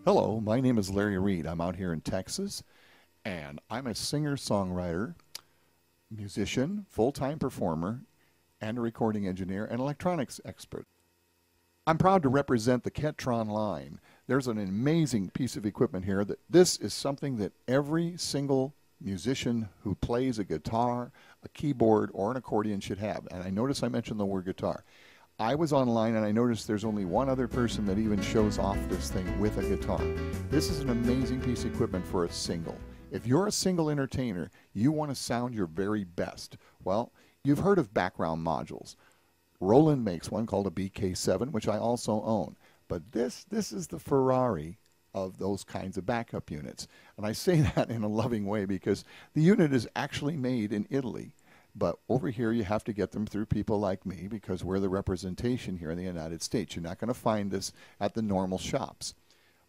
Hello, my name is Larry Reed. I'm out here in Texas, and I'm a singer-songwriter, musician, full-time performer, and a recording engineer and electronics expert. I'm proud to represent the KETRON line. There's an amazing piece of equipment here. This is something that every single musician who plays a guitar, a keyboard, or an accordion should have. And I notice I mentioned the word guitar. I was online and I noticed there's only one other person that even shows off this thing with a guitar. This is an amazing piece of equipment for a single. If you're a single entertainer, you want to sound your very best. Well, you've heard of background modules. Roland makes one called a BK7, which I also own. But this is the Ferrari of those kinds of backup units. And I say that in a loving way because the unit is actually made in Italy. But over here, you have to get them through people like me because we're the representation here in the United States. You're not going to find this at the normal shops.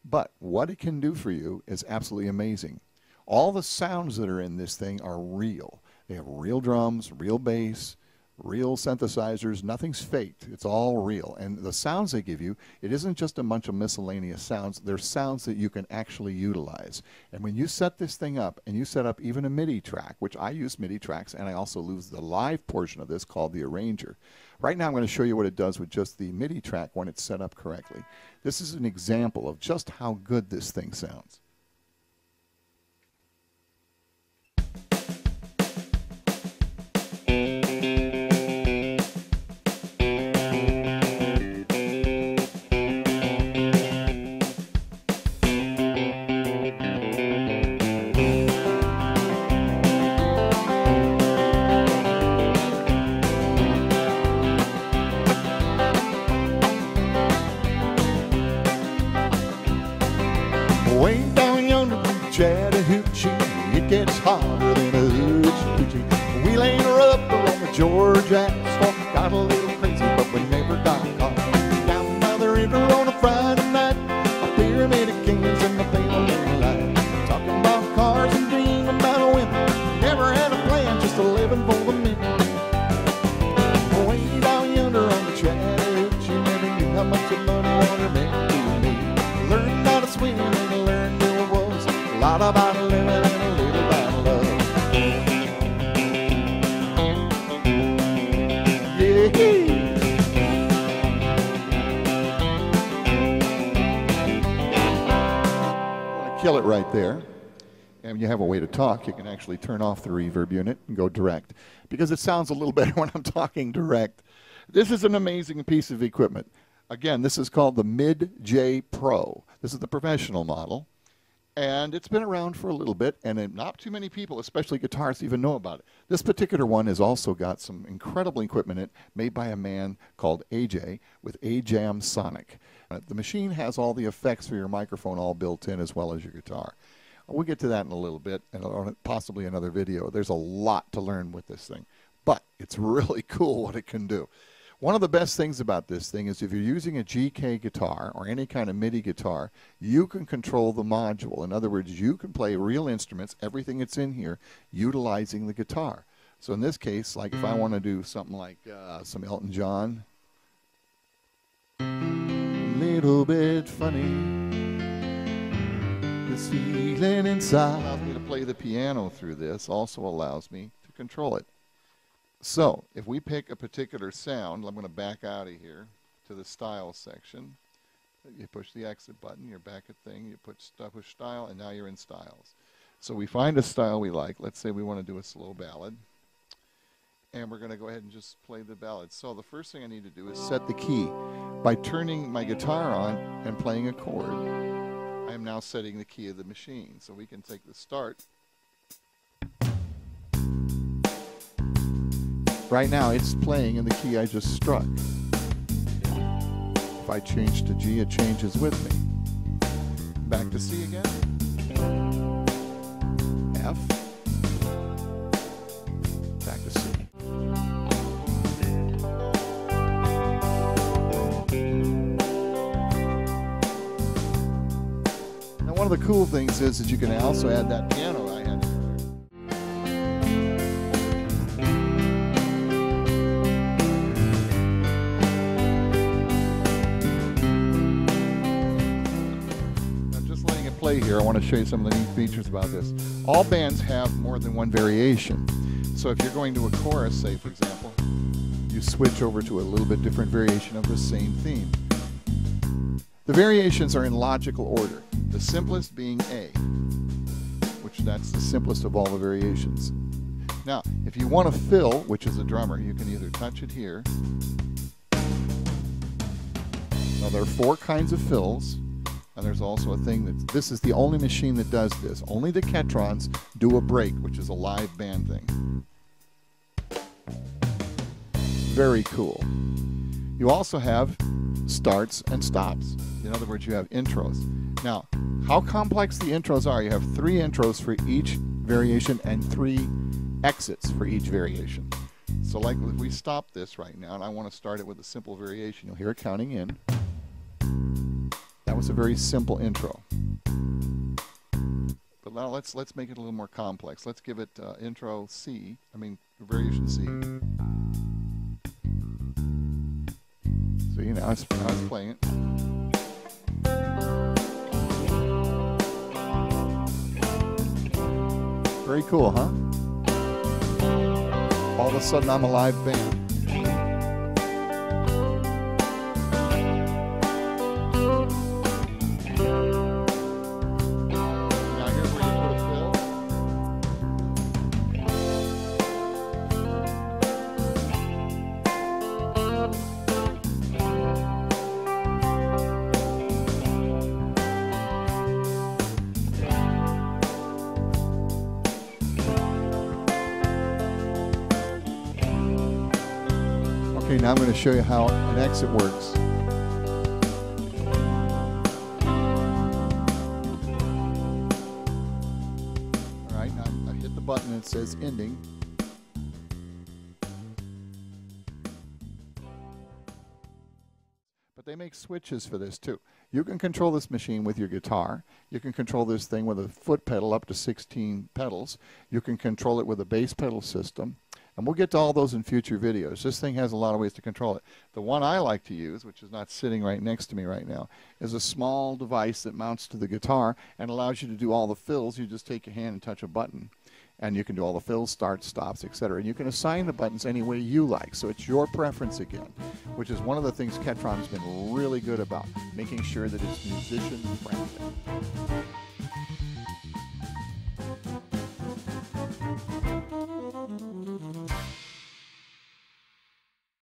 But what it can do for you is absolutely amazing. All the sounds that are in this thing are real. They have real drums, real bass, real synthesizers. Nothing's faked. It's all real. And the sounds they give you, it isn't just a bunch of miscellaneous sounds. They're sounds that you can actually utilize. And when you set this thing up, and you set up even a MIDI track, which I use MIDI tracks, and I also use the live portion of this called the arranger. Right now I'm going to show you what it does with just the MIDI track when it's set up correctly. This is an example of just how good this thing sounds. Way down yonder in Chattahoochee, it gets hotter than a hoochie. We laid her up along the Georgia asphalt, got a little crazy, but we never got caught. Down by the river on a Friday night, a pyramid of cans and the pale light. Talking about cars and dreaming about women, never had a plan, just a living for the minute. Way down yonder on the Chattahoochee, never knew how much of money water meant to me. Learned how to swim and learned there was a lot about living and a little about love. Yeah. I want to kill it right there. And you have a way to talk, you can actually turn off the reverb unit and go direct. Because it sounds a little better when I'm talking direct. This is an amazing piece of equipment. Again, this is called the Midjay Pro. This is the professional model. And it's been around for a little bit, and not too many people, especially guitarists, even know about it. This particular one has also got some incredible equipment in it, made by a man called AJ with Ajamsonic. The machine has all the effects for your microphone all built in, as well as your guitar. We'll get to that in a little bit, and possibly another video. There's a lot to learn with this thing, but it's really cool what it can do. One of the best things about this thing is if you're using a GK guitar or any kind of MIDI guitar, you can control the module. In other words, you can play real instruments, everything that's in here, utilizing the guitar. So in this case, like if I want to do something like some Elton John, little bit funny, this feeling inside, allows me to play the piano through this, also allows me to control it. So, if we pick a particular sound, I'm going to back out of here to the style section. You push the exit button, you're back at thing, you push style, and now you're in styles. So we find a style we like. Let's say we want to do a slow ballad. And we're going to go ahead and just play the ballad. So the first thing I need to do is set the key. By turning my guitar on and playing a chord, I am now setting the key of the machine. So we can take the start. Right now, it's playing in the key I just struck. If I change to G, it changes with me. Back to C again. F. Back to C. Now, one of the cool things is that you can also add that piano I had. play here, I want to show you some of the neat features about this. All bands have more than one variation. So if you're going to a chorus, say for example, you switch over to a little bit different variation of the same theme. The variations are in logical order, the simplest being A, which that's the simplest of all the variations. Now, if you want to fill, which is a drummer, you can either touch it here. Now there are 4 kinds of fills, and there's also a thing that, this is the only machine that does this. Only the KETRONs do a break, which is a live band thing. Very cool. You also have starts and stops. In other words, you have intros. Now, how complex the intros are, you have 3 intros for each variation and 3 exits for each variation. So like if we stop this right now, and I want to start it with a simple variation, you'll hear it counting in. That was a very simple intro. But now let's make it a little more complex. Let's give it intro C, variation C. See, now it's playing it. Very cool, huh? All of a sudden I'm a live band. Now here's where you put a fill. Okay, now I'm going to show you how an exit works. All right, now I hit the button and it says ending. But they make switches for this too. You can control this machine with your guitar. You can control this thing with a foot pedal up to 16 pedals. You can control it with a bass pedal system. And we'll get to all those in future videos. This thing has a lot of ways to control it. The one I like to use, which is not sitting right next to me right now, is a small device that mounts to the guitar and allows you to do all the fills. You just take your hand and touch a button. And you can do all the fills, starts, stops, etc. And you can assign the buttons any way you like. So it's your preference again, which is one of the things KETRON's been really good about, making sure that it's musician friendly.